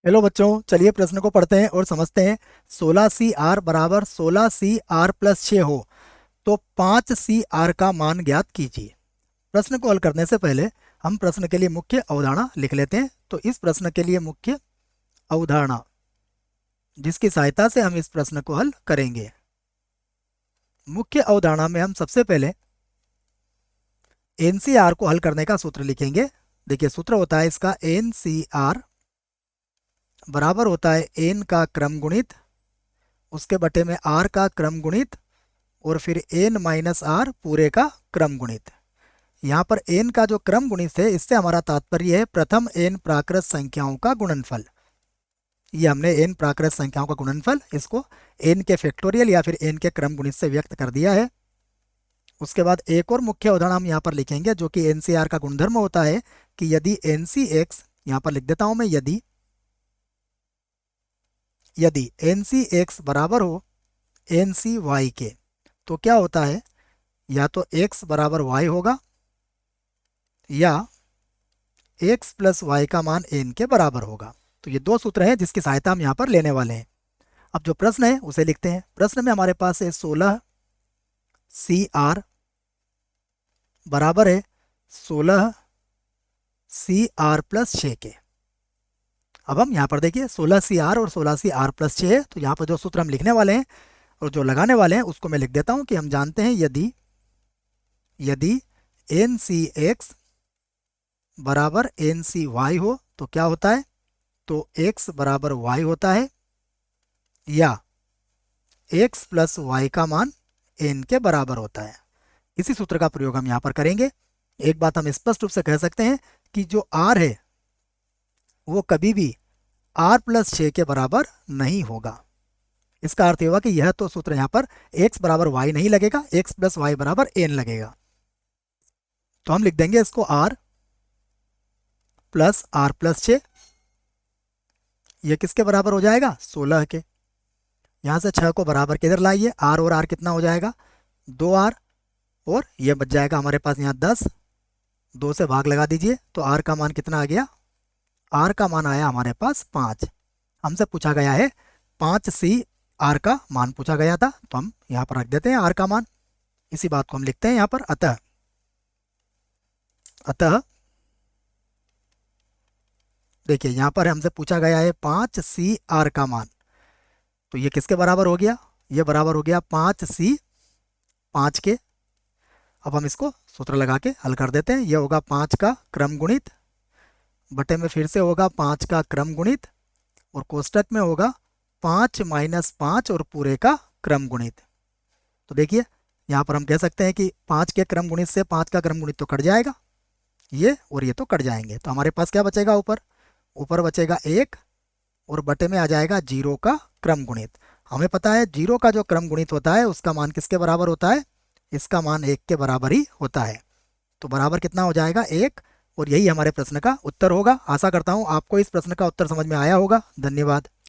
Hello बच्चों, चलिए प्रश्न को पढ़ते हैं और समझते हैं। 16 CR बराबर 16 CR प्लस 6 हो तो 5 CR का मान ज्ञात कीजिए। प्रश्न को हल करने से पहले हम प्रश्न के लिए मुख्य अवधारणा लिख लेते हैं। तो इस प्रश्न के लिए मुख्य अवधारणा जिसकी सहायता से हम इस प्रश्न को हल करेंगे। मुख्य अवधारणा में हम सबसे पहले NCR को हल करने का सूत्र लिखेंगे। देखिए, सूत्र होता है इसका NCR बराबर होता है n का क्रम गुणित उसके बटे में r का क्रम गुणित और फिर n माइनस आर पूरे का क्रम गुणित। यहाँ पर n का जो क्रम गुणित है इससे हमारा तात्पर्य है प्रथम n प्राकृत संख्याओं का गुणनफल। ये हमने n प्राकृत संख्याओं का गुणनफल इसको n के फैक्टोरियल या फिर n के क्रम गुणित से व्यक्त कर दिया है। उसके बाद एक और मुख्य उदाहरण हम यहाँ पर लिखेंगे जो कि NCR का गुणधर्म होता है कि यदि NCX, यहाँ पर लिख देता हूं मैं, यदि NCX बराबर हो NCY के, तो क्या होता है, या तो x बराबर y होगा या x प्लस वाई का मान n के बराबर होगा। तो ये दो सूत्र हैं जिसकी सहायता हम यहाँ पर लेने वाले हैं। अब जो प्रश्न है उसे लिखते हैं। प्रश्न में हमारे पास है 16 CR बराबर है 16 CR प्लस 6 के। अब हम यहाँ पर देखिए 16 CR और 16 CR प्लस 6 है, तो यहाँ पर जो सूत्र हम लिखने वाले हैं और जो लगाने वाले हैं उसको मैं लिख देता हूँ कि हम जानते हैं यदि NCX बराबर NCY हो तो क्या होता है, तो x बराबर y होता है या x प्लस वाई का मान n के बराबर होता है। इसी सूत्र का प्रयोग हम यहाँ पर करेंगे। एक बात हम स्पष्ट रूप से कह सकते हैं कि जो r है वो कभी भी r प्लस 6 के बराबर नहीं होगा। इसका अर्थ ये हुआ कि यह तो सूत्र यहाँ पर x बराबर y नहीं लगेगा, x प्लस वाई बराबर n लगेगा। तो हम लिख देंगे इसको r प्लस 6। ये किसके बराबर हो जाएगा, 16 के। यहाँ से 6 को बराबर किधर लाइए, r और r कितना हो जाएगा, 2r, और ये बच जाएगा हमारे पास यहाँ 10। 2 से भाग लगा दीजिए तो r का मान कितना आ गया, r का मान आया हमारे पास 5। हमसे पूछा गया है 5CR का मान पूछा गया था, तो हम यहाँ पर रख देते हैं r का मान। इसी बात को हम लिखते हैं यहाँ पर। अतः देखिए, यहाँ पर हमसे पूछा गया है 5CR का मान, तो ये किसके बराबर हो गया, ये बराबर हो गया 5 के। अब हम इसको सूत्र लगा के हल कर देते हैं। ये होगा 5 का क्रम गुणित बटे में फिर से होगा 5 का क्रम गुणित और कोष्टक में होगा 5 माइनस 5 और पूरे का क्रम गुणित। तो देखिए, यहाँ पर हम कह सकते हैं कि 5 के क्रम गुणित से 5 का क्रम गुणित तो कट जाएगा, ये और ये तो कट जाएंगे, तो हमारे पास क्या बचेगा, ऊपर बचेगा 1 और बटे में आ जाएगा 0 का क्रम गुणित। हमें पता है 0 का जो क्रम गुणित होता है उसका मान किसके बराबर होता है, इसका मान 1 के बराबर ही होता है। तो बराबर कितना हो जाएगा, 1, और यही हमारे प्रश्न का उत्तर होगा। आशा करता हूँ आपको इस प्रश्न का उत्तर समझ में आया होगा। धन्यवाद।